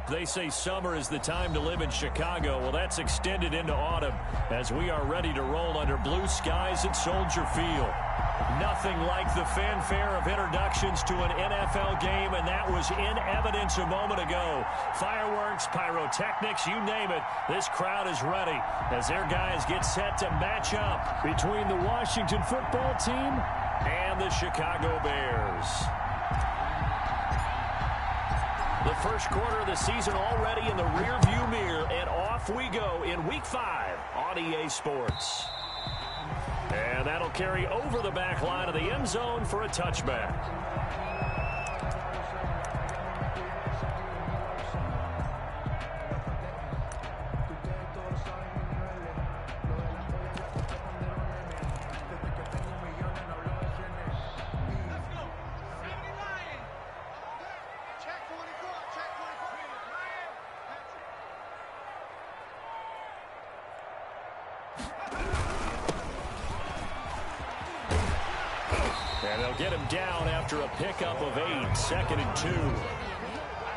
They say summer is the time to live in Chicago. Well, that's extended into autumn as we are ready to roll under blue skies at Soldier Field. Nothing like the fanfare of introductions to an NFL game, and that was in evidence a moment ago. Fireworks, pyrotechnics, you name it, this crowd is ready as their guys get set to match up between the Washington football team and the Chicago Bears. The first quarter of the season already in the rearview mirror, and off we go in Week 5 on EA Sports. And that'll carry over the back line of the end zone for a touchback. And they'll get him down after a pickup of 8, 2nd and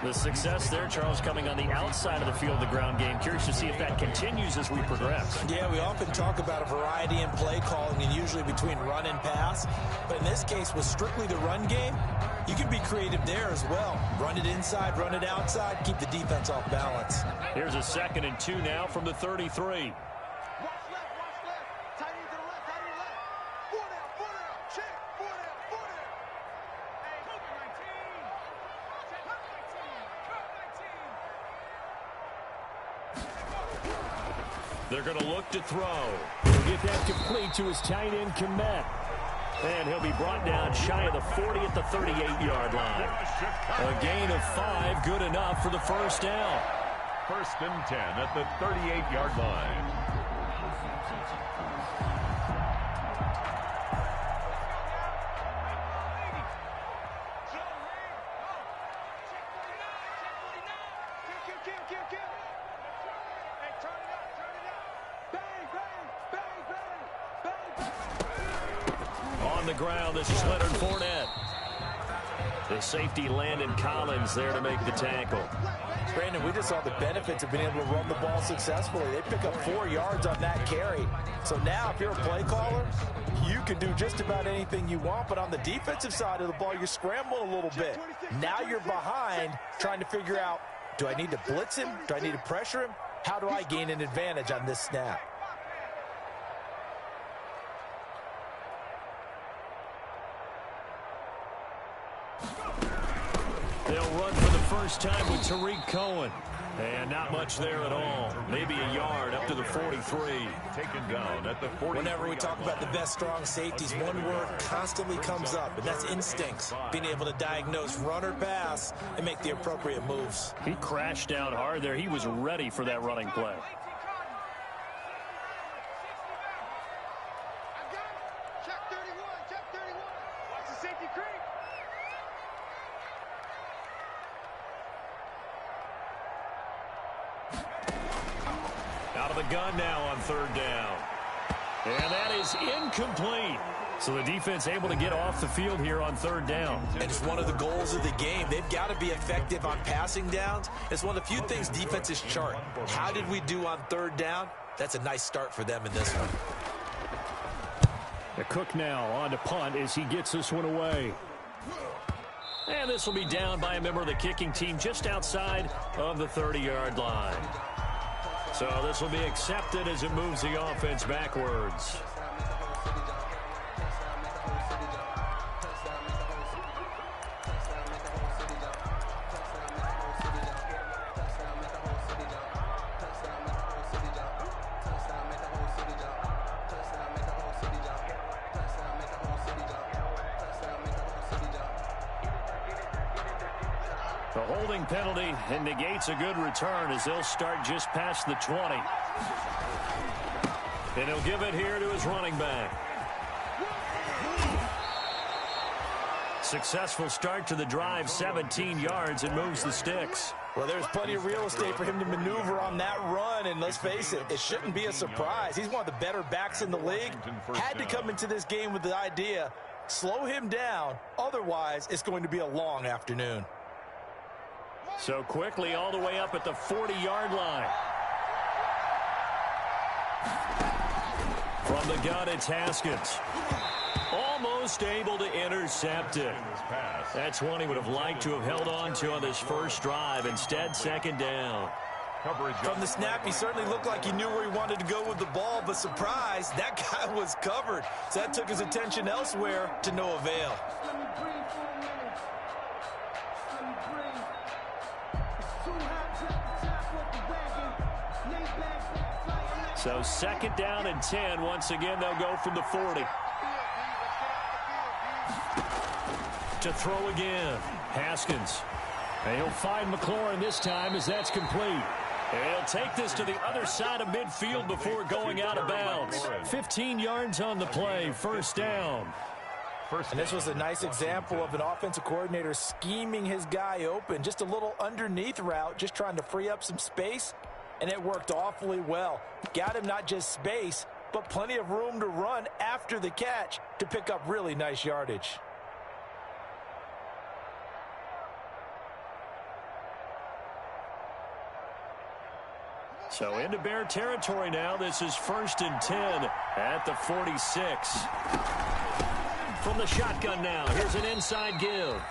2. The success there, Charles, coming on the outside of the field, the ground game. Curious to see if that continues as we progress. Yeah, we often talk about a variety in play calling and usually between run and pass. But in this case, with strictly the run game, you can be creative there as well. Run it inside, run it outside, keep the defense off balance. Here's a 2nd and 2 now from the 33. They're going to look to throw. He'll get that complete to his tight end, Komet. And he'll be brought down shy of the 40 at the 38-yard line. A gain of 5, good enough for the first down. 1st and 10 at the 38-yard line. On the ground, this is Leonard Fournette. The safety, Landon Collins, there to make the tackle. Brandon, we just saw the benefits of being able to run the ball successfully. They pick up 4 yards on that carry. So now, if you're a play caller, you can do just about anything you want. But on the defensive side of the ball, you scramble a little bit. Now you're behind trying to figure out, do I need to blitz him? Do I need to pressure him? How do I gain an advantage on this snap? They'll run for the first time with Tariq Cohen. And not much there at all. Maybe a yard up to the 43. Taken down at the 40. Whenever we talk about the best strong safeties, one word constantly comes up, and that's instincts. Being able to diagnose run or pass and make the appropriate moves. He crashed down hard there. He was ready for that running play. Out of the gun now on 3rd down. And that is incomplete. So the defense able to get off the field here on 3rd down. And it's one of the goals of the game. They've got to be effective on passing downs. It's one of the few things defenses chart. How did we do on 3rd down? That's a nice start for them in this one. The Cook now on to punt as he gets this one away. And this will be down by a member of the kicking team just outside of the 30-yard line. So this will be accepted as it moves the offense backwards. The holding penalty and negates a good return as they'll start just past the 20. And he'll give it here to his running back. Successful start to the drive, 17 yards, and moves the sticks. Well, there's plenty of real estate for him to maneuver on that run, and let's face it, it shouldn't be a surprise. He's one of the better backs in the league. Had to come into this game with the idea, slow him down, otherwise it's going to be a long afternoon. So quickly all the way up at the 40-yard line. From the gun, it's Haskins. Almost able to intercept it. That's one he would have liked to have held on to on this first drive. Instead, second down. From the snap, he certainly looked like he knew where he wanted to go with the ball, but surprise, that guy was covered. So that took his attention elsewhere to no avail. So second down and 10. Once again, they'll go from the 40. To throw again. Haskins. And he'll find McLaurin this time as that's complete. And he'll take this to the other side of midfield before going out of bounds. 15 yards on the play. First down. And this was a nice example of an offensive coordinator scheming his guy open. Just a little underneath route, just trying to free up some space. And it worked awfully well. Got him not just space, but plenty of room to run after the catch to pick up really nice yardage. So into Bear territory now. This is 1st and 10 at the 46. From the shotgun now. Here's an inside give.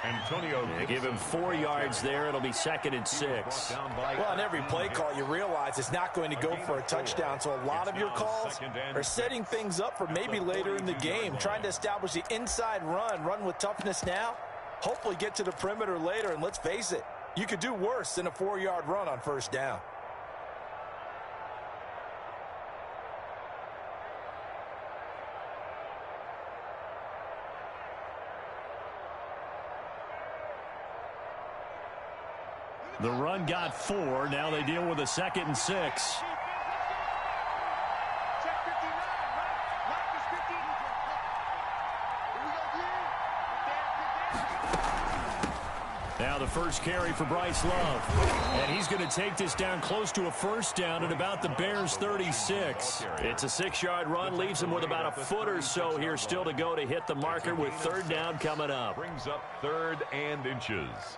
Antonio. They give him 4 yards there. It'll be 2nd and 6. Well, on every play call, you realize it's not going to go for a touchdown. So a lot of your calls are setting things up for maybe later in the game, trying to establish the inside run with toughness now, hopefully get to the perimeter later. And let's face it, you could do worse than a 4-yard run on first down. The run got 4. Now they deal with a 2nd and 6. Now the first carry for Bryce Love. And he's going to take this down close to a first down at about the Bears' 36. It's a 6-yard run. Leaves him with about a foot or so here still to go to hit the marker with third down coming up. Brings up 3rd and inches.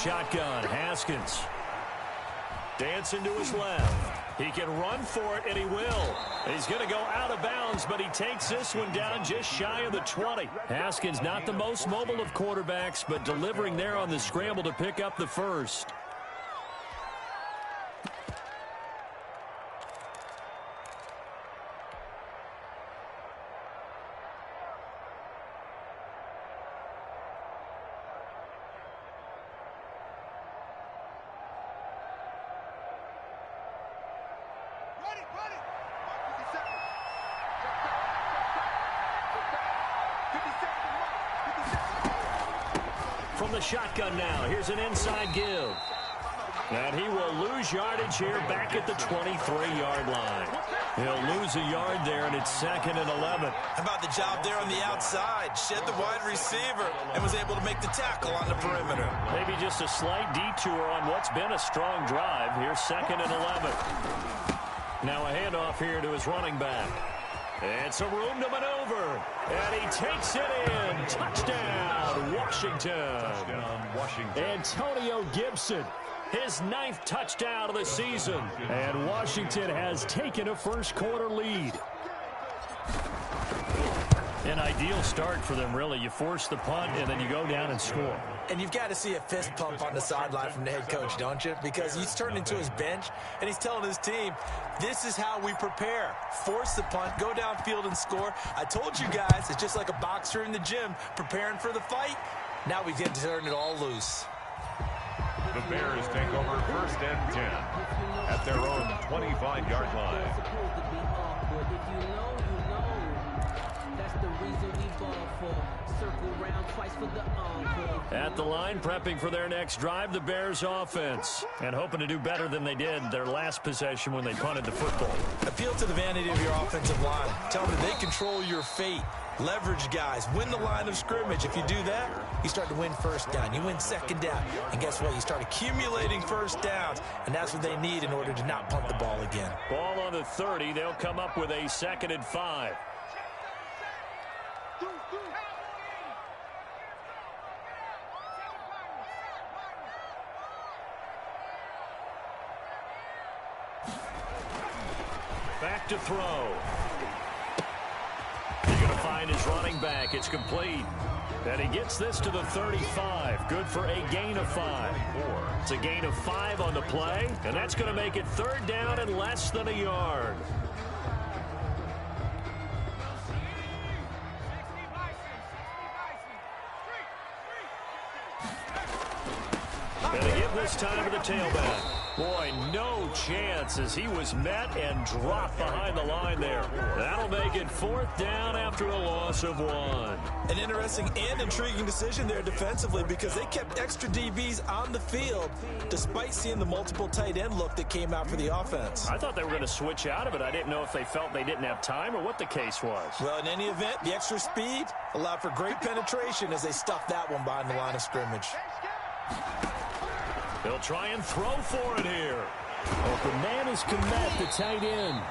Shotgun, Haskins. Dancing to his left. He can run for it, and he will. He's going to go out of bounds, but he takes this one down just shy of the 20. Haskins, not the most mobile of quarterbacks, but delivering there on the scramble to pick up the first. From the shotgun now, here's an inside give. And he will lose yardage here back at the 23-yard line. He'll lose a yard there, and it's 2nd and 11. How about the job there on the outside? Shed the wide receiver and was able to make the tackle on the perimeter. Maybe just a slight detour on what's been a strong drive. Here's 2nd and 11. Now a handoff here to his running back. It's a room to maneuver, and he takes it in. Touchdown, Washington. Touchdown, Washington. Antonio Gibson, his 9th touchdown of the season. And Washington has taken a first-quarter lead. An ideal start for them, really. You force the punt, and then you go down and score. And you've got to see a fist pump on the sideline from the head coach, don't you? Because he's turned into his bench, and he's telling his team, this is how we prepare. Force the punt, go downfield and score. I told you guys, it's just like a boxer in the gym preparing for the fight. Now we get to turn it all loose. The Bears take over 1st and 10 at their own 25-yard line. At the line, prepping for their next drive, the Bears offense. And hoping to do better than they did their last possession when they punted the football. Appeal to the vanity of your offensive line. Tell them that they control your fate. Leverage guys, win the line of scrimmage. If you do that, you start to win first down. You win second down. And guess what? You start accumulating first downs, and that's what they need in order to not punt the ball again. Ball on the 30. They'll come up with a 2nd and 5. Back to throw. He's going to find his running back. It's complete. And he gets this to the 35. Good for a gain of 5. It's a gain of 5 on the play, and that's going to make it 3rd down and less than a yard. And they give this time to the tailback. Boy, no chance as he was met and dropped behind the line there. That'll make it 4th down after a loss of 1. An interesting and intriguing decision there defensively because they kept extra DBs on the field despite seeing the multiple tight end look that came out for the offense. I thought they were going to switch out of it. I didn't know if they felt they didn't have time or what the case was. Well, in any event, the extra speed allowed for great penetration as they stuffed that one behind the line of scrimmage. They'll try and throw for it here. Open man is Komet, the tight end.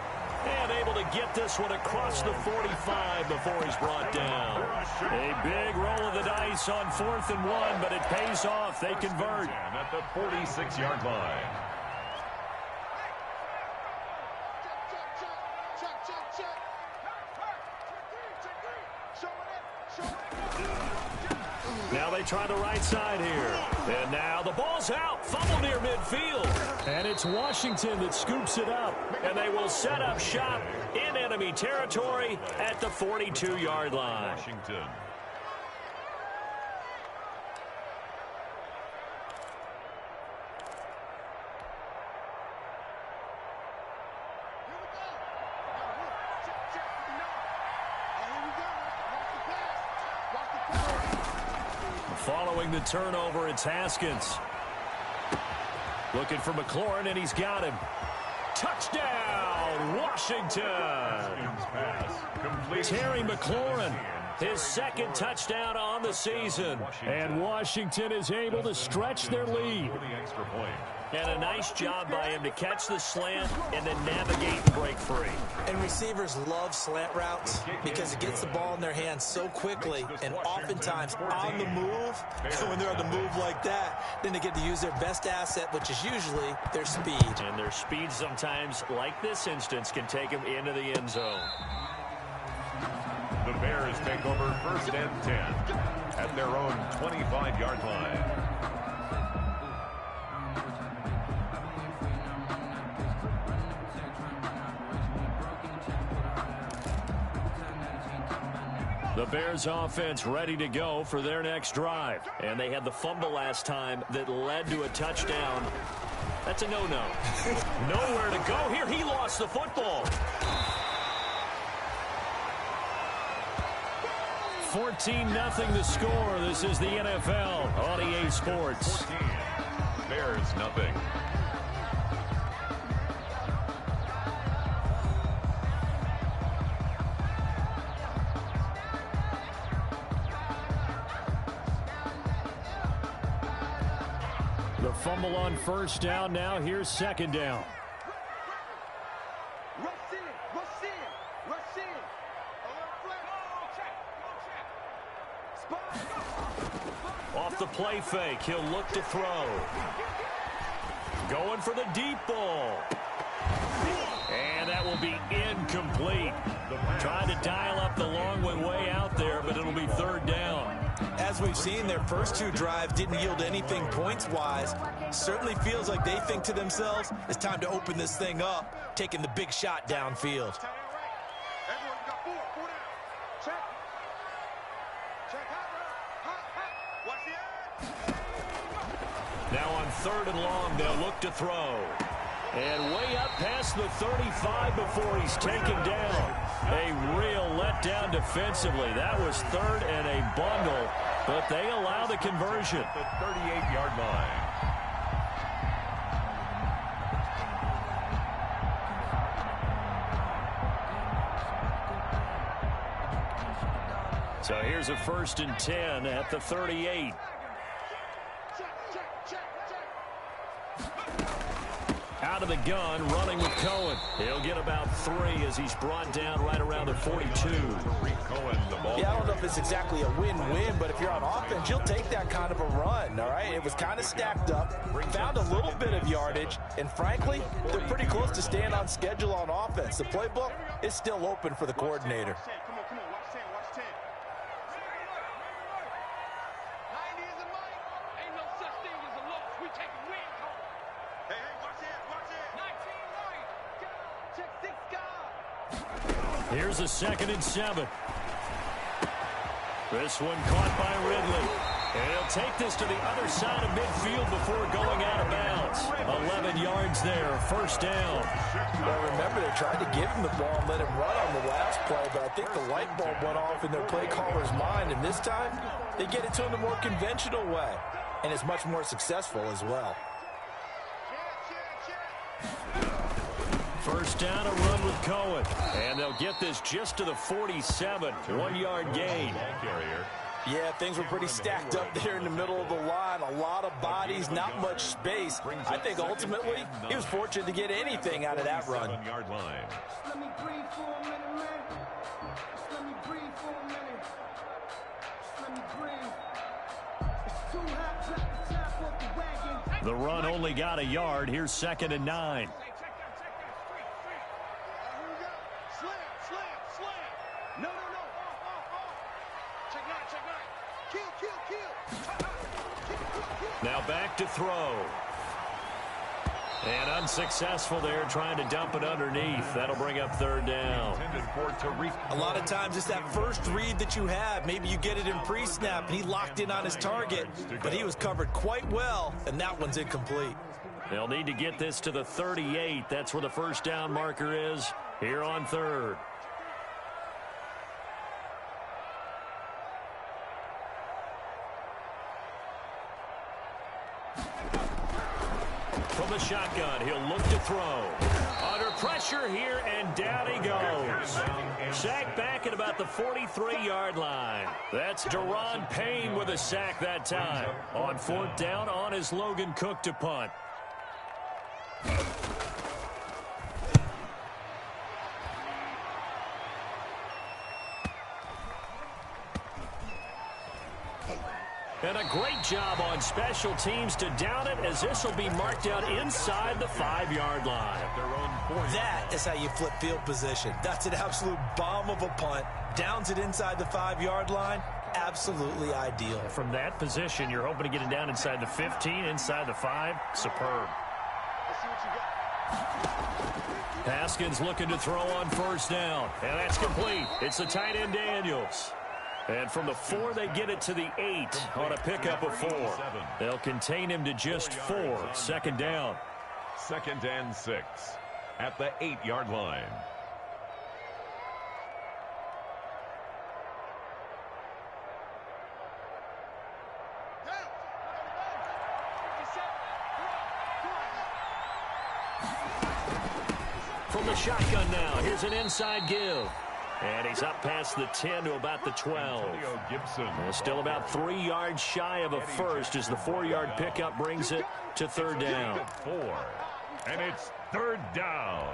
And able to get this one across the 45 before he's brought down. A big roll of the dice on 4th and 1, but it pays off. They convert. At the 46-yard line. Now they try the right side here. And now the ball's out. Fumble near midfield. And it's Washington that scoops it up. And they will set up shop in enemy territory at the 42-yard line. Washington. Following the turnover, it's Haskins. Looking for McLaurin, and he's got him. Touchdown, Washington. Terry McLaurin, his 2nd touchdown on the season. And Washington is able to stretch their lead. And a nice job by him to catch the slant and then navigate and break free. And receivers love slant routes because it gets the ball in their hands so quickly and oftentimes on the move. When they're on the move like that, then they get to use their best asset, which is usually their speed. And their speed sometimes, like this instance, can take them into the end zone. The Bears take over 1st and 10 at their own 25-yard line. The Bears offense ready to go for their next drive. And they had the fumble last time that led to a touchdown. That's a no-no. Nowhere to go here. He lost the football. 14-0 the score. This is the NFL on EA Sports. 14. Bears nothing. The fumble on 1st down. Now here's 2nd down. Off the play fake, he'll look to throw. Going for the deep ball. And that will be incomplete. Trying to dial up the long way out there, but it'll be 3rd down. As we've seen, their first 2 drives didn't yield anything points-wise. Certainly feels like they think to themselves, it's time to open this thing up, taking the big shot downfield. Now on 3rd and long, they'll look to throw. And way up past the 35 before he's taken down. A real letdown defensively. That was 3rd and a bundle, but they allow the conversion. The 38-yard line. So here's a 1st and 10 at the 38. Out of the gun, running with Cohen. He'll get about 3 as he's brought down right around the 42. Yeah, I don't know if it's exactly a win-win, but if you're on offense, you'll take that kind of a run, all right? It was kind of stacked up, found a little bit of yardage, and frankly, they're pretty close to staying on schedule on offense. The playbook is still open for the coordinator. Here's a 2nd and 7. This one caught by Ridley. And he'll take this to the other side of midfield before going out of bounds. 11 yards there, 1st down. Well, remember, they tried to give him the ball and let him run on the last play, but I think the light bulb went off in their play caller's mind, and this time they get it to him the more conventional way, and it's much more successful as well. 1st down, a run with Cohen. And they'll get this just to the 47. 1-yard gain. Yeah, things were pretty stacked up there in the middle of the line. A lot of bodies, not much space. I think ultimately he was fortunate to get anything out of that run. Yard line. Let me breathe for a minute, man. Just let me breathe for a minute. Just let me breathe. It's too hot, drop the top off the wagon. The run only got a yard. Here's 2nd and 9. Now back to throw. And unsuccessful there, trying to dump it underneath. That'll bring up 3rd down. A lot of times it's that first read that you have. Maybe you get it in pre-snap, and he locked in on his target, but he was covered quite well, and that one's incomplete. They'll need to get this to the 38. That's where the 1st down marker is here on 3rd. From the shotgun, he'll look to throw. Under pressure here, and down he goes. Sack back at about the 43-yard line. That's Deron Payne with a sack that time. On 4th down, on is Logan Cook to punt. And a great job on special teams to down it, as this will be marked out inside the 5-yard line. That is how you flip field position. That's an absolute bomb of a punt. Downs it inside the 5-yard line. Absolutely ideal. From that position, you're hoping to get it down inside the 15, inside the 5. Superb. Haskins looking to throw on 1st down. And that's complete. It's the tight end Daniels. And from the 4, they get it to the 8 on a pickup of 4. They'll contain him to just 4. 2nd down. 2nd and 6 at the 8-yard line. From the shotgun now, here's an inside give. And he's up past the 10 to about the 12. Still about 3 yards shy of a first as the 4-yard pickup brings it to 3rd down. 4. And it's 3rd down.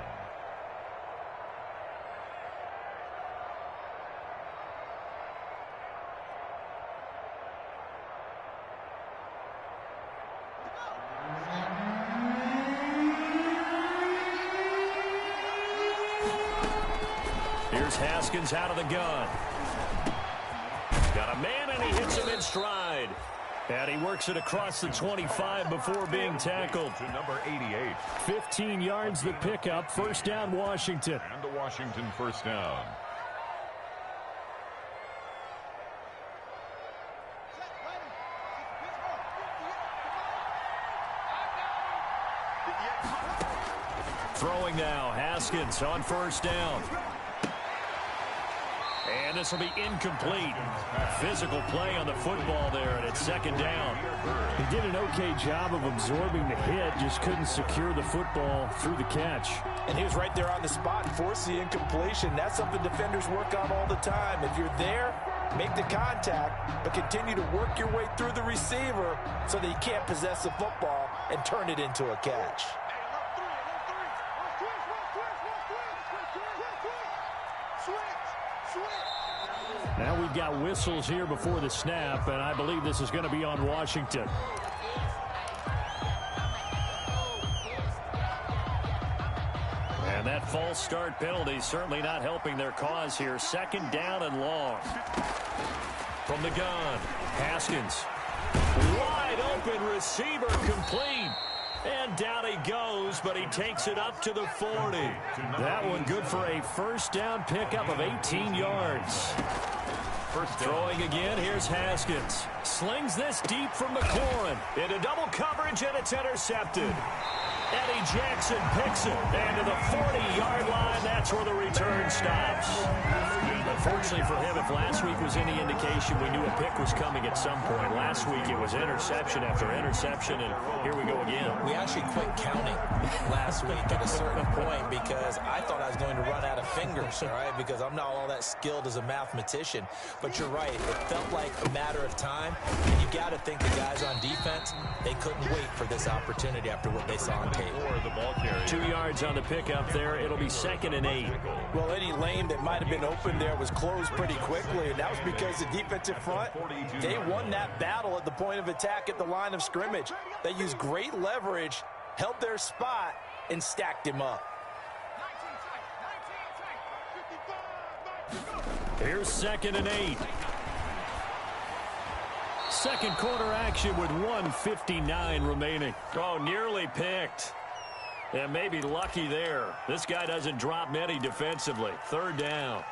Here's Haskins out of the gun. Got a man, and he hits him in stride. And he works it across the 25 before being tackled. To number 88. 15 yards the pickup. 1st down, Washington. And the Washington 1st down. Throwing now, Haskins on 1st down. And this will be incomplete. Physical play on the football there, and it's 2nd down. He did an okay job of absorbing the hit, just couldn't secure the football through the catch. And he was right there on the spot and forced the incompletion. That's something defenders work on all the time. If you're there, make the contact, but continue to work your way through the receiver so that you can't possess the football and turn it into a catch. Now we've got whistles here before the snap, and I believe this is going to be on Washington. And that false start penalty certainly not helping their cause here. Second down and long. From the gun, Haskins. Wide open receiver, complete. And down he goes, but he takes it up to the 40. That one good for a first down pickup of 18 yards. Throwing again, here's Haskins. Slings this deep from McLaurin. Into double coverage, and it's intercepted. Eddie Jackson picks it. And to the 40-yard line, that's where the return stops. Unfortunately for him, if last week was any indication, we knew a pick was coming at some point. Last week it was interception after interception, and here we go again. We actually quit counting last week at a certain point because I thought I was going to run out of fingers, all right, because I'm not all that skilled as a mathematician. But you're right. It felt like a matter of time, and you got to think the guys on defense, they couldn't wait for this opportunity after what they saw on tape. 2 yards on the pickup there. It'll be 2nd and 8. Well, any lane that might have been open there was closed pretty quickly, and that was because the defensive front, they won that battle at the point of attack at the line of scrimmage. They used great leverage, held their spot, and stacked him up. Here's 2nd and 8. Second quarter action with 1:59 remaining. Oh, nearly picked. And maybe lucky there. This guy doesn't drop many defensively. 3rd down.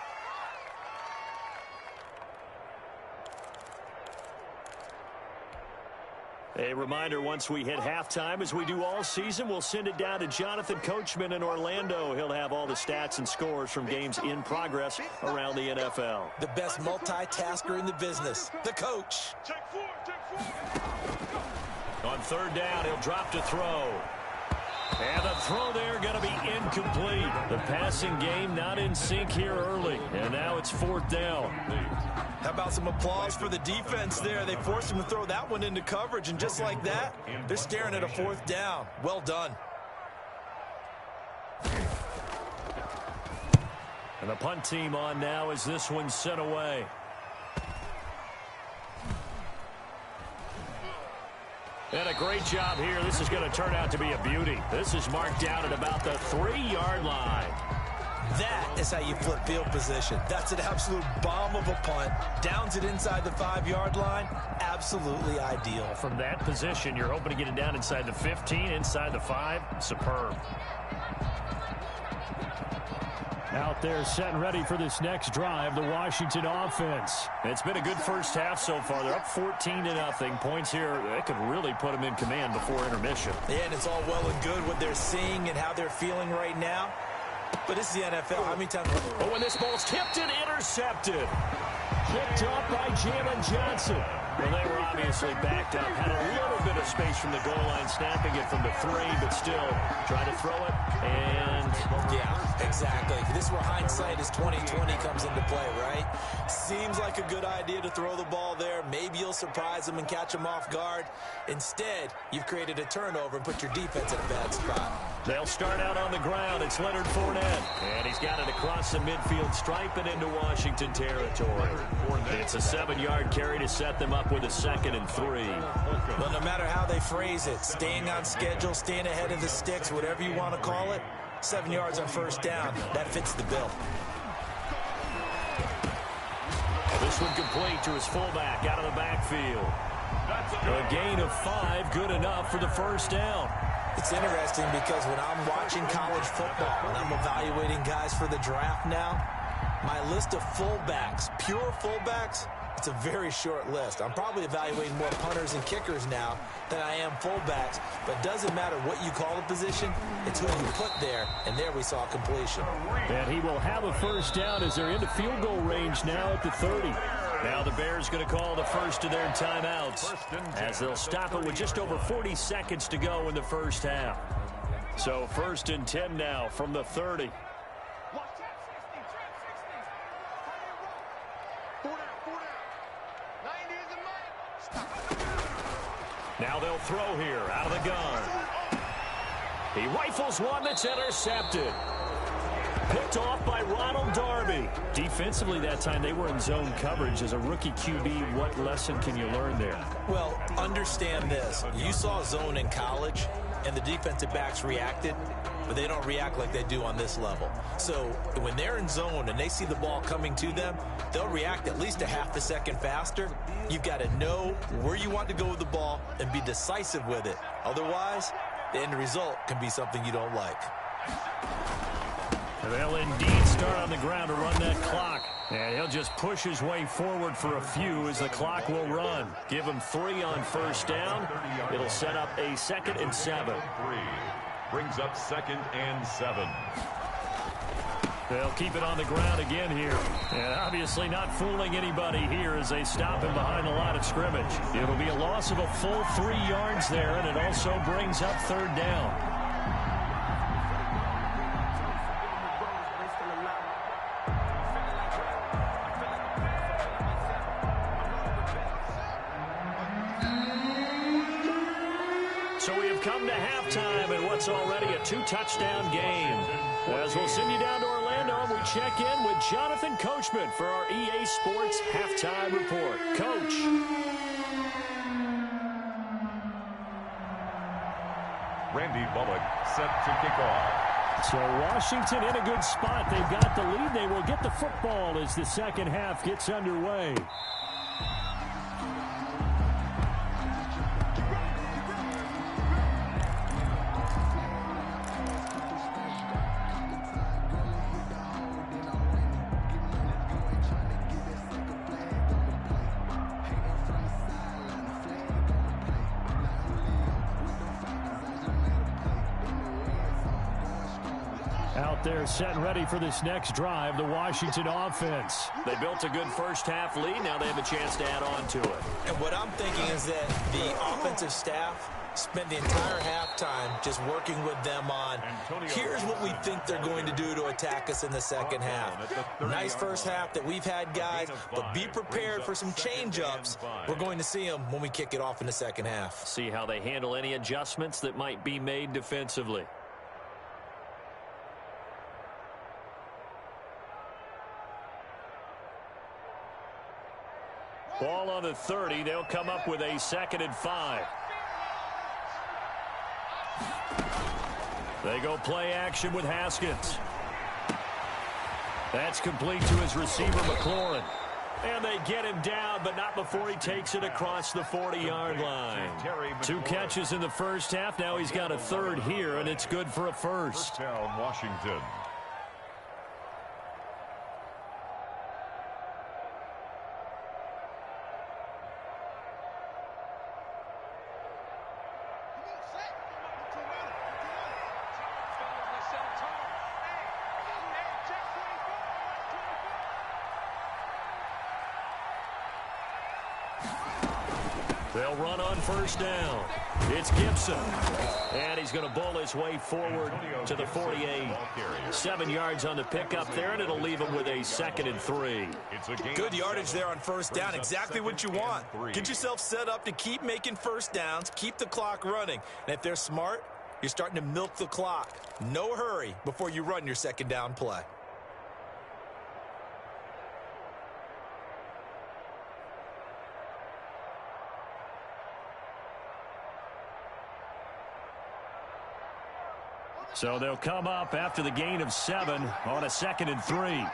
A reminder, once we hit halftime, as we do all season, we'll send it down to Jonathan Coachman in Orlando. He'll have all the stats and scores from games in progress around the NFL. The best multitasker in the business, the coach. On 3rd down, he'll drop to throw. And the throw there going to be incomplete. The passing game not in sync here early. And now it's 4th down. How about some applause for the defense there? They forced him to throw that one into coverage, and just like that, they're staring at a 4th down. Well done. And the punt team on now as this one's sent away. And a great job here. This is going to turn out to be a beauty. This is marked down at about the 3-yard line. That is how you flip field position. That's an absolute bomb of a punt. Downs it inside the 5-yard line. Absolutely ideal. From that position, you're hoping to get it down inside the 15, inside the 5. Superb. Out there set and ready for this next drive, the Washington offense. It's been a good first half so far. They're up 14-0. Points here, that could really put them in command before intermission. Yeah, and it's all well and good what they're seeing and how they're feeling right now. But this is the NFL. How many times? Oh, and this ball's tipped and intercepted. Picked up by Jalen Johnson. Well, they were obviously backed up. Had a little bit of space from the goal line, snapping it from the 3, but still trying to throw it. And yeah, exactly. This is where hindsight is 20/20 comes into play, right? Seems like a good idea to throw the ball there. Maybe you'll surprise them and catch them off guard. Instead, you've created a turnover and put your defense in a bad spot. They'll start out on the ground. It's Leonard Fournette. And he's got it across the midfield stripe and into Washington territory. It's a 7-yard carry to set them up with a 2nd and 3. Well, no matter how they phrase it, staying on schedule, staying ahead of the sticks, whatever you want to call it, 7 yards on 1st down, that fits the bill. This one complete to his fullback out of the backfield. A gain of 5, good enough for the 1st down. It's interesting because when I'm watching college football and I'm evaluating guys for the draft now, my list of fullbacks, pure fullbacks, it's a very short list. I'm probably evaluating more punters and kickers now than I am fullbacks, but it doesn't matter what you call the position, it's who you put there, and there we saw completion. And he will have a 1st down as they're into field goal range now at the 30. Now the Bears going to call the first of their timeouts as they'll stop it with just over 40 seconds to go in the 1st half. So 1st and 10 now from the 30. Now they'll throw here out of the gun. He rifles one that's intercepted. Picked off by Ronald Darby. Defensively that time, they were in zone coverage. As a rookie QB, what lesson can you learn there? Well, understand this. You saw zone in college, and the defensive backs reacted, but they don't react like they do on this level. So when they're in zone and they see the ball coming to them, they'll react at least a half a second faster. You've got to know where you want to go with the ball and be decisive with it. Otherwise, the end result can be something you don't like. They'll indeed start on the ground to run that clock. And he'll just push his way forward for a few as the clock will run. Give him 3 on first down. It'll set up a 2nd and 7. Brings up 2nd and 7. They'll keep it on the ground again here. And obviously not fooling anybody here as they stop him behind the line of scrimmage. It'll be a loss of a full 3 yards there, and it also brings up 3rd down. So we have come to halftime in what's already a 2-touchdown game. As we'll send you down to Orlando, we check in with Jonathan Coachman for our EA Sports Halftime Report. Coach. Randy Bullock set to kick off. So Washington in a good spot. They've got the lead. They will get the football as the second half gets underway. Out there set and ready for this next drive, the Washington offense. They built a good first half lead. Now they have a chance to add on to it. And what I'm thinking is that the offensive staff spent the entire halftime just working with them on, here's what we think they're going to do to attack us in the second half. Nice first half that we've had, guys, but be prepared for some change-ups. We're going to see them when we kick it off in the second half. See how they handle any adjustments that might be made defensively. Ball on the 30. They'll come up with a 2nd and 5. They go play action with Haskins. That's complete to his receiver, McLaurin. And they get him down, but not before he takes it across the 40-yard line. 2 catches in the first half. Now he's got a 3rd here, and it's good for a first. First down, Washington. They'll run on first down. It's Gibson. And he's going to bowl his way forward to the 48. 7 yards on the pickup there, and it'll leave him with a 2nd and 3. Good yardage there on first down. Exactly what you want. Get yourself set up to keep making first downs, keep the clock running. And if they're smart, you're starting to milk the clock. No hurry before you run your second down play. So they'll come up after the gain of 7 on a 2nd and 3.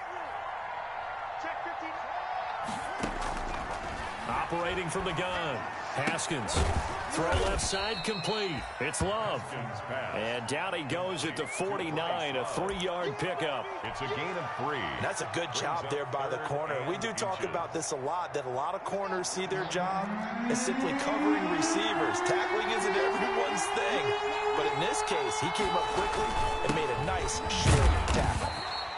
Operating from the gun. Haskins. Throw left side complete. It's Love. And down he goes at the 49, a 3-yard pickup. It's a gain of 3. That's a good job there by the corner. We do talk about this a lot, that a lot of corners see their job as simply covering receivers. Tackling isn't everyone's thing. But in this case, he came up quickly and made a nice short tackle.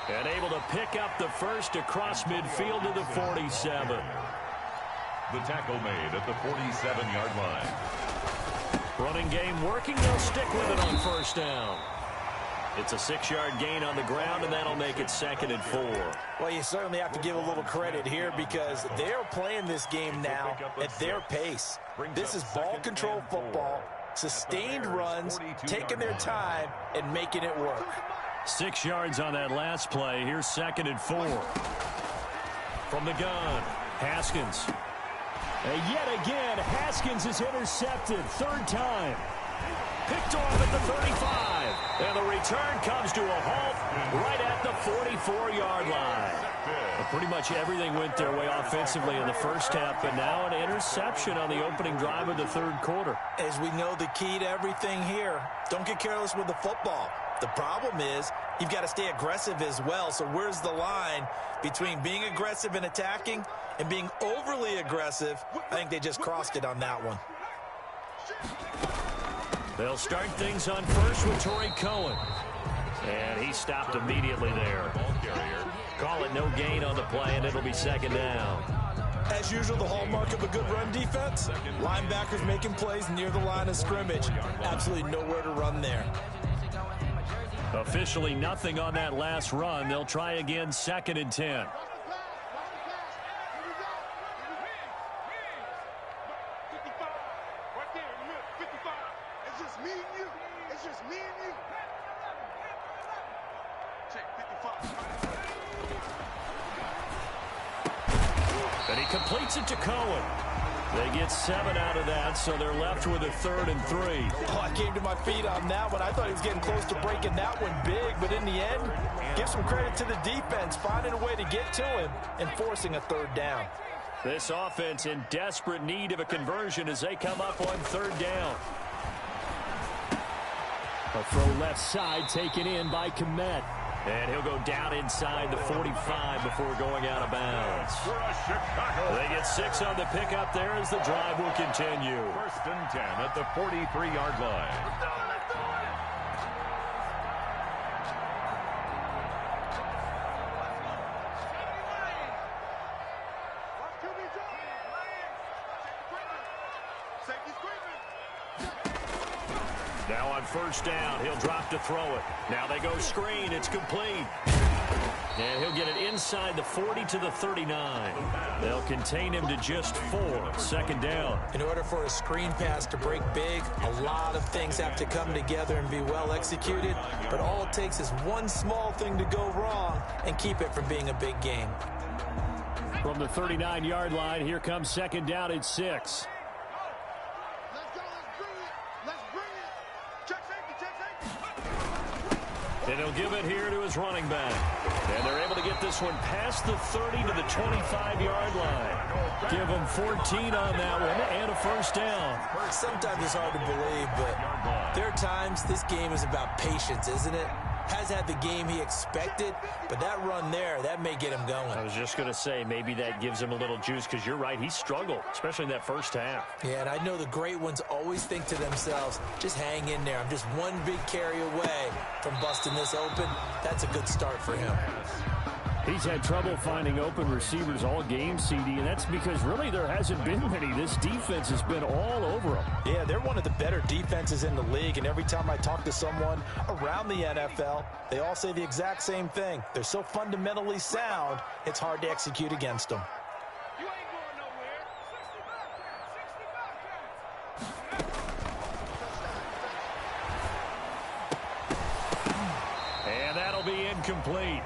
And able to pick up the first across midfield to the 47. The tackle made at the 47-yard line. Running game working. They'll stick with it on first down. It's a 6-yard gain on the ground, and that'll make it 2nd and 4. Well, you certainly have to give a little credit here because they're playing this game now at their pace. This is ball control football, sustained runs, taking their time, and making it work. 6 yards on that last play. Here's 2nd and 4. From the gun, Haskins. And yet again, Haskins is intercepted. 3rd time. Picked off at the 35. And the return comes to a halt right at the 44-yard line. Well, pretty much everything went their way offensively in the first half, but now an interception on the opening drive of the 3rd quarter. As we know, the key to everything here, don't get careless with the football. The problem is you've got to stay aggressive as well. So where's the line between being aggressive and attacking and being overly aggressive? I think they just crossed it on that one. They'll start things on first with Torrey Cohen. And he stopped immediately there. Call it no gain on the play, and it'll be 2nd down. As usual, the hallmark of a good run defense, linebackers making plays near the line of scrimmage. Absolutely nowhere to run there. Officially nothing on that last run. They'll try again, 2nd and 10. And he completes it to Cohen. They get 7 out of that, so they're left with a 3rd and 3. Oh, I came to my feet on that one. I thought he was getting close to breaking that one big, but in the end, give some credit to the defense, finding a way to get to him and forcing a 3rd down. This offense in desperate need of a conversion as they come up on 3rd down. A throw left side taken in by Kmet. And he'll go down inside the 45 before going out of bounds. They get 6 on the pickup there as the drive will continue. 1st and 10 at the 43-yard line. Now on 1st down, he'll drop to throw it. Now they go screen. It's complete. And he'll get it inside the 40 to the 39. They'll contain him to just 4. 2nd down. In order for a screen pass to break big, a lot of things have to come together and be well executed. But all it takes is one small thing to go wrong and keep it from being a big game. From the 39-yard line, here comes 2nd down at 6. And he'll give it here to his running back. And they're able to get this one past the 30 to the 25-yard line. Give him 14 on that one and a 1st down. Sometimes it's hard to believe, but there are times this game is about patience, isn't it? Has had the game he expected, but that run there, that may get him going. I was just going to say, maybe that gives him a little juice, because you're right, he struggled, especially in that 1st half. Yeah, and I know the great ones always think to themselves, just hang in there. I'm just one big carry away from busting this open. That's a good start for him. He's had trouble finding open receivers all game, CD, and that's because really there hasn't been many. This defense has been all over him. Yeah, they're one of the better defenses in the league, and every time I talk to someone around the NFL, they all say the exact same thing. They're so fundamentally sound, it's hard to execute against them. And that'll be incomplete.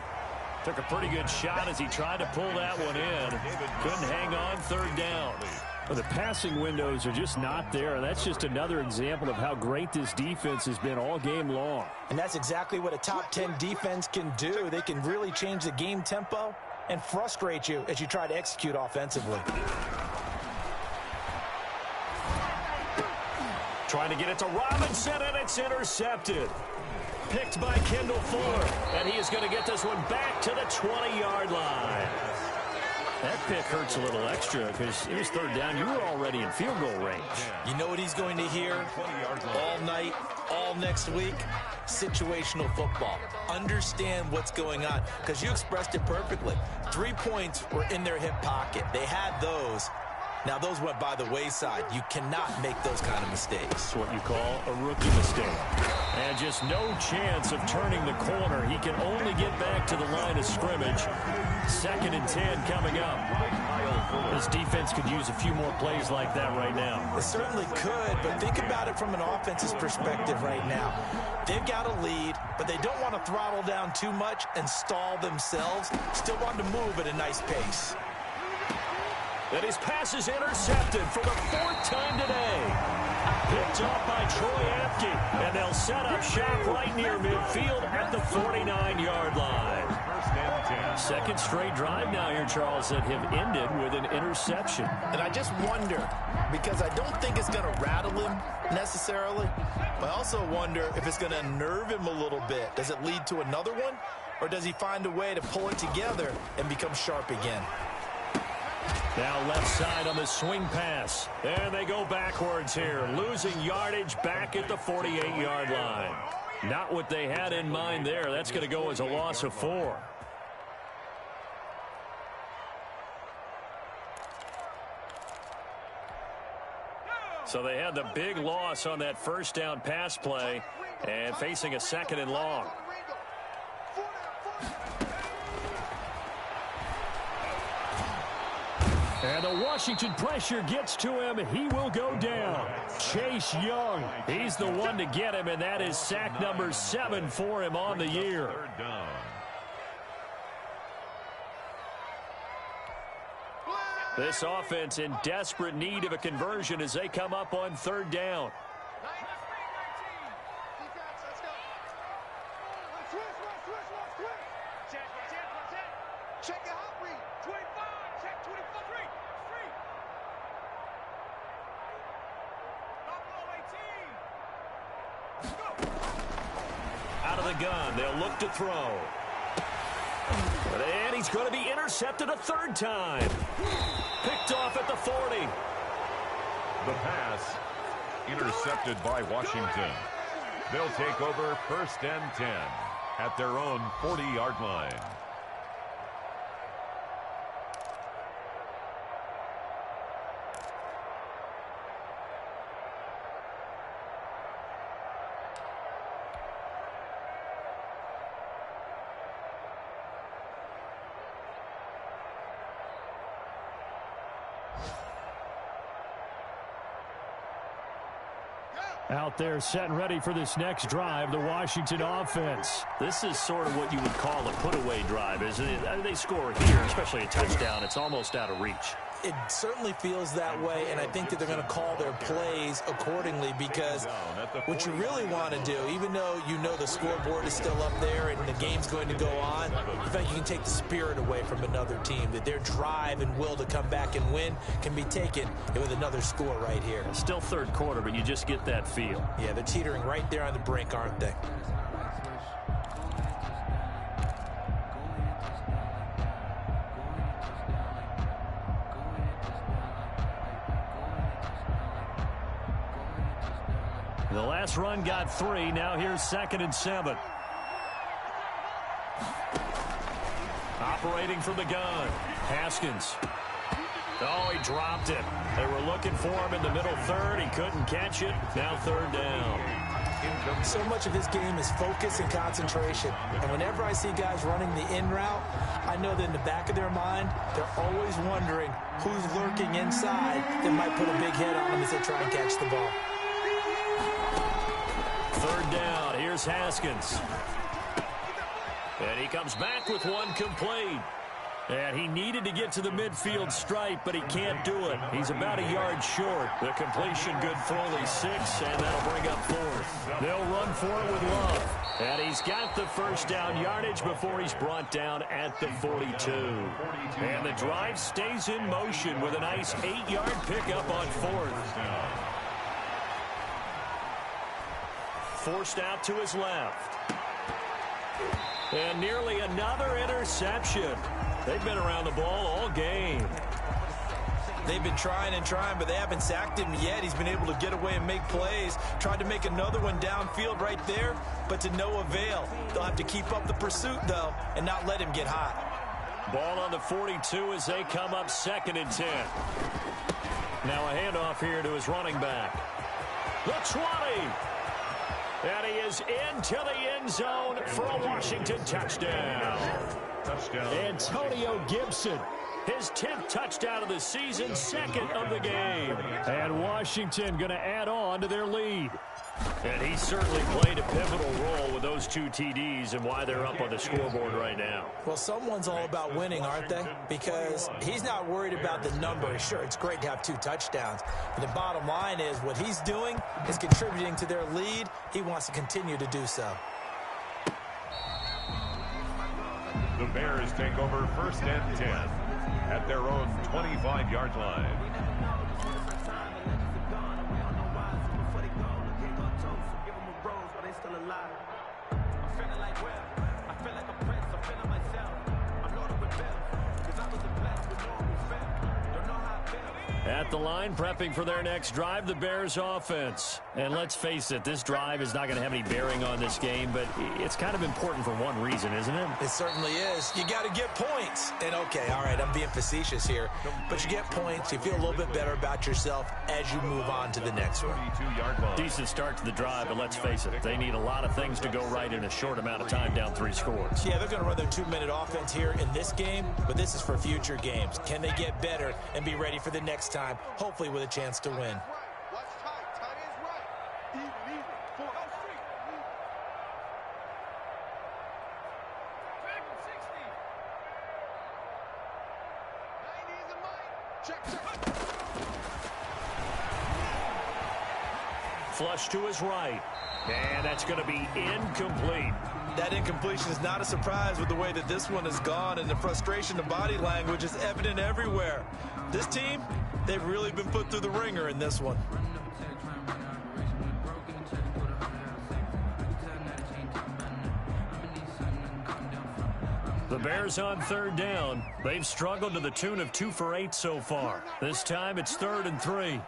Took a pretty good shot as he tried to pull that one in. Couldn't hang on. 3rd down. Well, the passing windows are just not there, and that's just another example of how great this defense has been all game long. And that's exactly what a top 10 defense can do. They can really change the game tempo and frustrate you as you try to execute offensively. Trying to get it to Robinson, and it's intercepted. Picked by Kendall Fuller, and he is going to get this one back to the 20-yard line. That pick hurts a little extra because it was 3rd down. You were already in field goal range. You know what he's going to hear all night, all next week? Situational football. Understand what's going on, because you expressed it perfectly. 3 points were in their hip pocket. They had those. Now, those went by the wayside. You cannot make those kind of mistakes. It's what you call a rookie mistake. And just no chance of turning the corner. He can only get back to the line of scrimmage. 2nd and 10 coming up. This defense could use a few more plays like that right now. It certainly could, but think about it from an offense's perspective right now. They've got a lead, but they don't want to throttle down too much and stall themselves. Still want to move at a nice pace. And his pass is intercepted for the 4th time today. Picked off by Troy Apke, and they'll set up shop right near midfield at the 49-yard line. 2nd straight drive now here, Charles, that have ended with an interception. And I just wonder, because I don't think it's going to rattle him necessarily, but I also wonder if it's going to unnerve him a little bit. Does it lead to another one, or does he find a way to pull it together and become sharp again? Now left side on the swing pass. And they go backwards here, losing yardage back at the 48-yard line. Not what they had in mind there. That's going to go as a loss of 4. So they had the big loss on that 1st down pass play and facing a 2nd and long. And the Washington pressure gets to him. He will go down. Chase Young, he's the one to get him, and that is sack number 7 for him on the year. 3rd down. This offense in desperate need of a conversion as they come up on 3rd down. Check it out, read. 25, check 23. Out of the gun, they'll look to throw. And he's going to be intercepted a 3rd time. Picked off at the 40. The pass intercepted by Washington. They'll take over 1st and 10 at their own 40-yard line. Out there set and ready for this next drive, the Washington offense. This is sort of what you would call a put-away drive, isn't it? They score here, especially a touchdown. It's almost out of reach. It certainly feels that way, and I think that they're going to call their plays accordingly, because what you really want to do, even though you know the scoreboard is still up there and the game's going to go on, in fact, you can take the spirit away from another team, that their drive and will to come back and win can be taken with another score right here. Still 3rd quarter, but you just get that feel. Yeah, they're teetering right there on the brink, aren't they? The last run got 3. Now here's 2nd and 7. Operating from the gun. Haskins. Oh, he dropped it. They were looking for him in the middle 3rd. He couldn't catch it. Now 3rd down. So much of his game is focus and concentration. And whenever I see guys running the in route, I know that in the back of their mind, they're always wondering who's lurking inside that might put a big hit on them as they try and catch the ball. 3rd down. Here's Haskins. And he comes back with one complete. And he needed to get to the midfield stripe, but he can't do it. He's about a yard short. The completion good for only 6, and that'll bring up 4th. They'll run for it with Love. And he's got the 1st down yardage before he's brought down at the 42. And the drive stays in motion with a nice 8-yard pickup on 4th. Forced out to his left. And nearly another interception. They've been around the ball all game. They've been trying and trying, but they haven't sacked him yet. He's been able to get away and make plays. Tried to make another one downfield right there, but to no avail. They'll have to keep up the pursuit, though, and not let him get hot. Ball on the 42 as they come up 2nd and 10. Now a handoff here to his running back. The 20. And he is into the end zone for a Washington touchdown. Antonio Gibson, his 10th touchdown of the season, 2nd of the game. And Washington going to add on to their lead. And he certainly played a pivotal role with those 2 TDs and why they're up on the scoreboard right now. Well, someone's all about winning, aren't they? Because he's not worried about the number. Sure, it's great to have 2 touchdowns. But the bottom line is what he's doing is contributing to their lead. He wants to continue to do so. The Bears take over 1st and 10 at their own 25-yard line. At the line, prepping for their next drive, the Bears offense. And let's face it, this drive is not going to have any bearing on this game, but it's kind of important for one reason, isn't it? It certainly is. You got to get points. And okay, all right, I'm being facetious here, but you get points, you feel a little bit better about yourself as you move on to the next one. Decent start to the drive, but let's face it, they need a lot of things to go right in a short amount of time, down 3 scores. Yeah, they're going to run their 2-minute offense here in this game, but this is for future games. Can they get better and be ready for the next time, hopefully with a chance to win? Flush to his right. And that's going to be incomplete. That incompletion is not a surprise with the way that this one has gone, and the frustration, the body language is evident everywhere. This team, they've really been put through the ringer in this one. The Bears on 3rd down. They've struggled to the tune of 2 for 8 so far. This time it's 3rd and 3.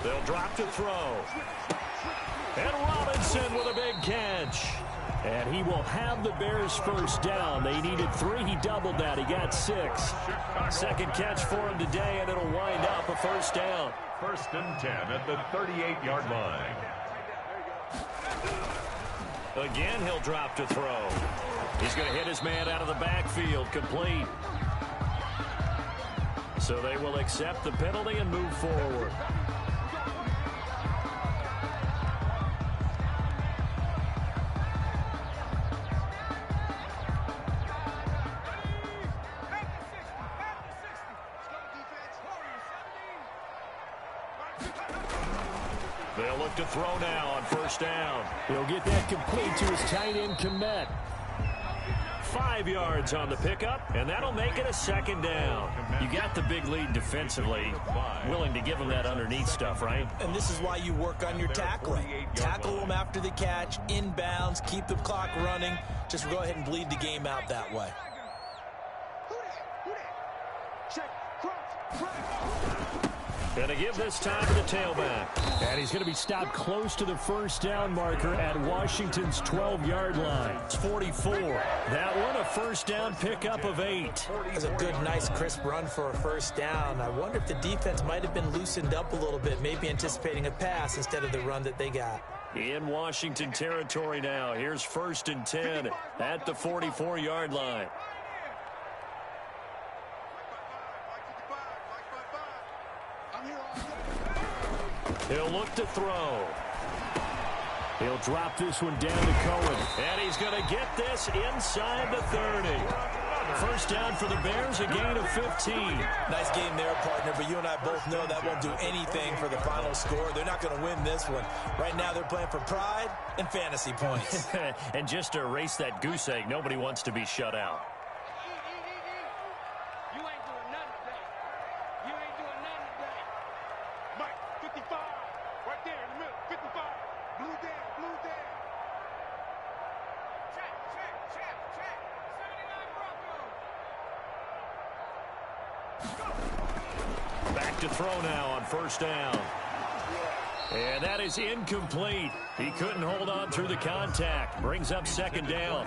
They'll drop to throw. And Robinson with a big catch. And he will have the Bears 1st down. They needed 3. He doubled that. He got 6. 2nd catch for him today, and it'll wind up a 1st down. 1st and 10 at the 38-yard line. Again, he'll drop to throw. He's going to hit his man out of the backfield, complete. So they will accept the penalty and move forward. They'll look to throw now on 1st down. He'll get that complete to his tight end, Komet. 5 yards on the pickup, and that'll make it a 2nd down. You got the big lead defensively, willing to give them that underneath stuff, right? And this is why you work on your tackling. Tackle them after the catch, inbounds, keep the clock running. Just go ahead and bleed the game out that way. Going to give this time to the tailback. And he's going to be stopped close to the 1st down marker at Washington's 12-yard line. It's 44. That one, a 1st down pickup of 8. That's a good, nice, crisp run for a 1st down. I wonder if the defense might have been loosened up a little bit, maybe anticipating a pass instead of the run that they got. In Washington territory now. Here's 1st and 10 at the 44-yard line. He'll look to throw. He'll drop this one down to Cohen. And he's going to get this inside the 30. 1st down for the Bears, a gain of 15. Nice game there, partner, but you and I both know that won't do anything for the final score. They're not going to win this one. Right now they're playing for pride and fantasy points. And just to erase that goose egg, nobody wants to be shut out. Back to throw now on 1st down. And that is incomplete. He couldn't hold on through the contact. Brings up second down.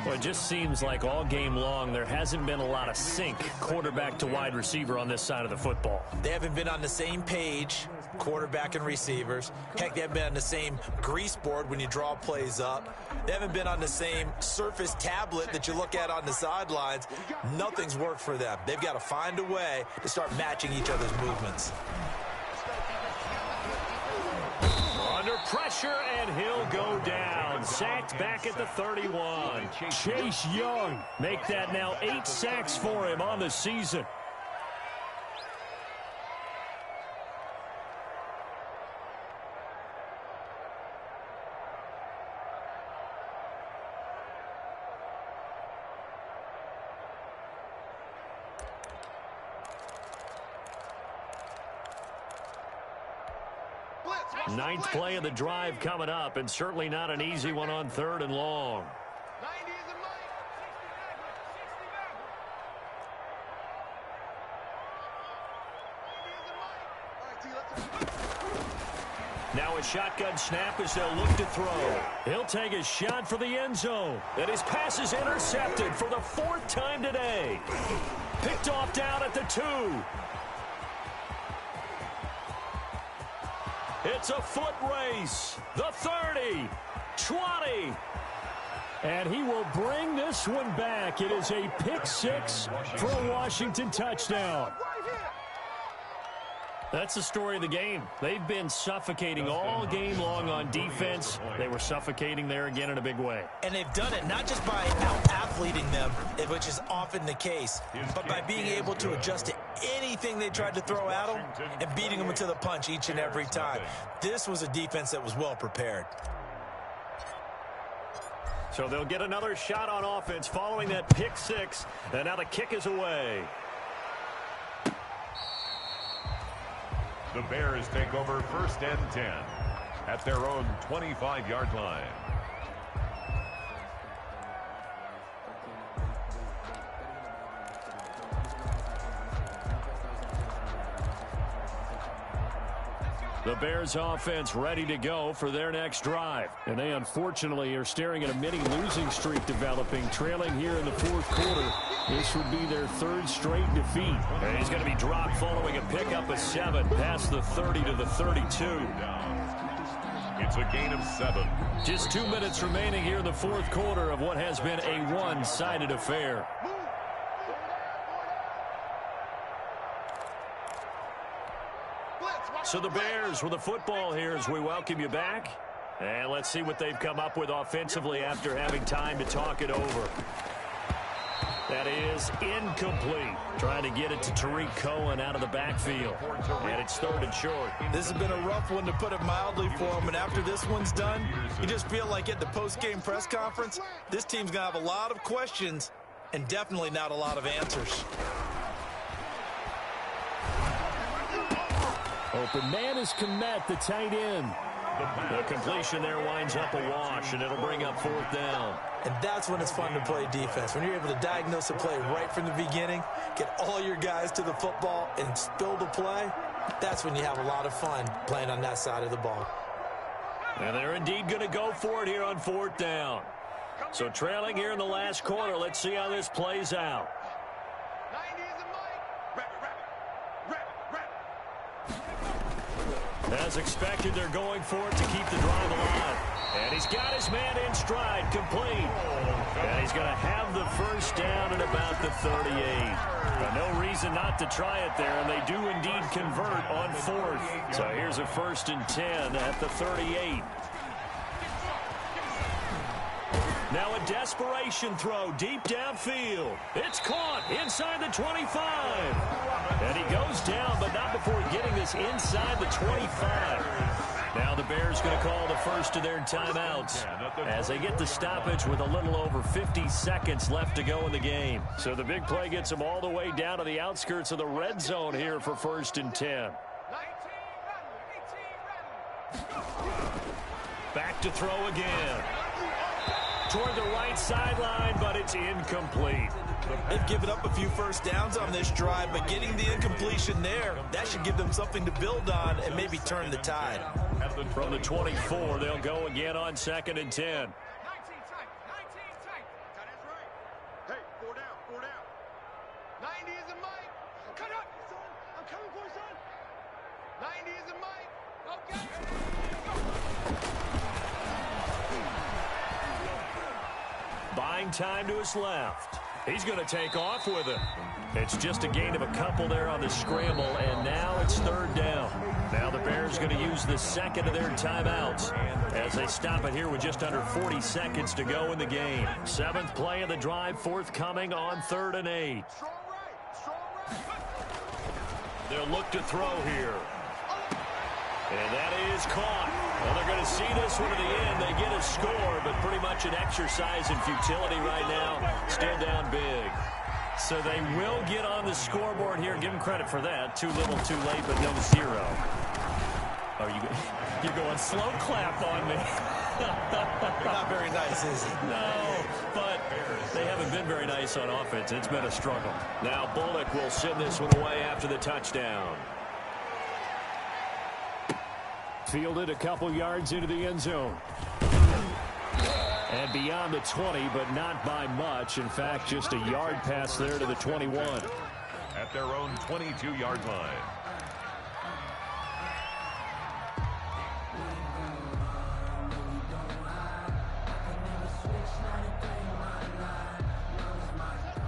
Well, it just seems like all game long there hasn't been a lot of sync quarterback to wide receiver on this side of the football. They haven't been on the same page, quarterback and receivers. Heck, they haven't been on the same grease board when you draw plays up. They haven't been on the same Surface tablet that you look at on the sidelines. Nothing's worked for them. They've got to find a way to start matching each other's movements. Under pressure, and he'll go down. Sacked back at the 31. Chase Young. Make that now 8 sacks for him on the season. Ninth play of the drive coming up, and certainly not an easy one on 3rd and long. Now a shotgun snap as they'll look to throw. He'll take a shot for the end zone. And his pass is intercepted for the 4th time today. Picked off down at the 2. It's a foot race. The 30, 20. And he will bring this one back. It is a pick 6 for a Washington touchdown. That's the story of the game. They've been suffocating all game long on defense. They were suffocating there again in a big way. And they've done it not just by out-athleting them, which is often the case, but by being able to adjust to anything they tried to throw at them and beating them into the punch each and every time. This was a defense that was well prepared. So they'll get another shot on offense following that pick 6, and now the kick is away. The Bears take over 1st and 10 at their own 25-yard line. The Bears offense ready to go for their next drive. And they unfortunately are staring at a mini losing streak developing, trailing here in the 4th quarter. This would be their 3rd straight defeat. And he's going to be dropped following a pickup of 7 past the 30 to the 32. It's a gain of 7. Just 2 minutes remaining here in the 4th quarter of what has been a one-sided affair. So the Bears with the football here as we welcome you back. And let's see what they've come up with offensively after having time to talk it over. That is incomplete. Trying to get it to Tariq Cohen out of the backfield. And it's 3rd and short. This has been a rough one, to put it mildly, for him. And after this one's done, you just feel like at the post-game press conference, this team's going to have a lot of questions and definitely not a lot of answers. Open man is Kmet, the tight end. The completion there winds up a wash, and it'll bring up 4th down. And that's when it's fun to play defense. When you're able to diagnose a play right from the beginning, get all your guys to the football, and spill the play, that's when you have a lot of fun playing on that side of the ball. And they're indeed going to go for it here on 4th down. So trailing here in the last quarter, let's see how this plays out. As expected, they're going for it to keep the drive alive. And he's got his man in stride, complete. And he's going to have the 1st down at about the 38. But no reason not to try it there, and they do indeed convert on 4th. So here's a 1st and 10 at the 38. Now a desperation throw deep downfield. It's caught inside the 25. And he goes down, but not before getting this inside the 25. Now the Bears going to call the first of their timeouts as they get the stoppage with a little over 50 seconds left to go in the game. So the big play gets them all the way down to the outskirts of the red zone here for 1st and 10. Back to throw again. toward the right sideline, but it's incomplete. They've given up a few first downs on this drive, but getting the incompletion there, that should give them something to build on and maybe turn the tide. From the 24, they'll go again on 2nd and 10. 19 tight. Hey, 4 down. 90 is a Mike. Cut up, son. I'm coming for you, son. 90 is a Mike. Okay. Buying time to his left. He's going to take off with it. It's just a gain of a couple there on the scramble, and now it's 3rd down. Now the Bears going to use the second of their timeouts as they stop it here with just under 40 seconds to go in the game. 7th play of the drive forthcoming on 3rd and 8. They'll look to throw here. And that is caught. Well, they're going to see this one to the end. They get a score, but pretty much an exercise in futility right now. Still down big. So they will get on the scoreboard here. Give them credit for that. Too little, too late, but no 0. Are you're going slow clap on me. Not very nice, is it? No, but they haven't been very nice on offense. It's been a struggle. Now Bullock will send this one away after the touchdown. Fielded a couple yards into the end zone. And beyond the 20, but not by much. In fact, just a yard pass there to the 21. At their own 22-yard line.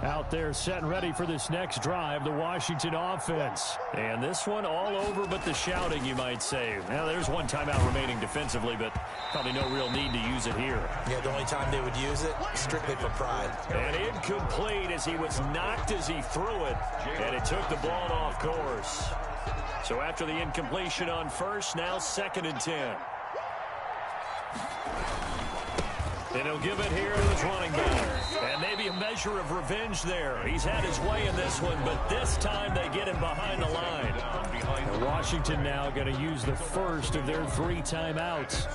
Out there set and ready for this next drive, the Washington offense. And this one all over but the shouting, you might say. Now, there's one timeout remaining defensively, but probably no real need to use it here. Yeah, the only time they would use it, strictly for pride. And incomplete as he was knocked as he threw it, and it took the ball off course. So after the incompletion on 1st, now 2nd and 10. And he'll give it here to his running back. And maybe a measure of revenge there. He's had his way in this one, but this time they get him behind the line. And Washington now going to use the first of their 3 timeouts.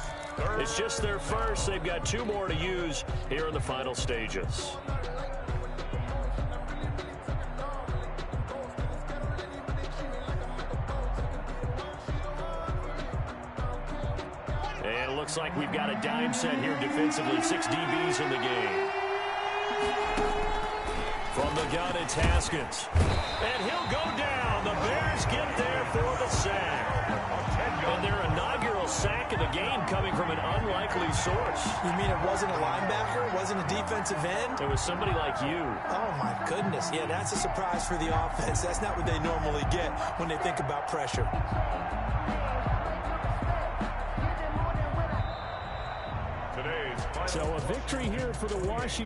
It's just their first. They've got 2 more to use here in the final stages. And it looks like we've got a dime set here defensively. 6 DBs in the game. From the gun, it's Haskins. And he'll go down. The Bears get there for the sack. And their inaugural sack of the game coming from an unlikely source. You mean it wasn't a linebacker? It wasn't a defensive end? It was somebody like you. Oh, my goodness. Yeah, that's a surprise for the offense. That's not what they normally get when they think about pressure. So a victory here for the Washington.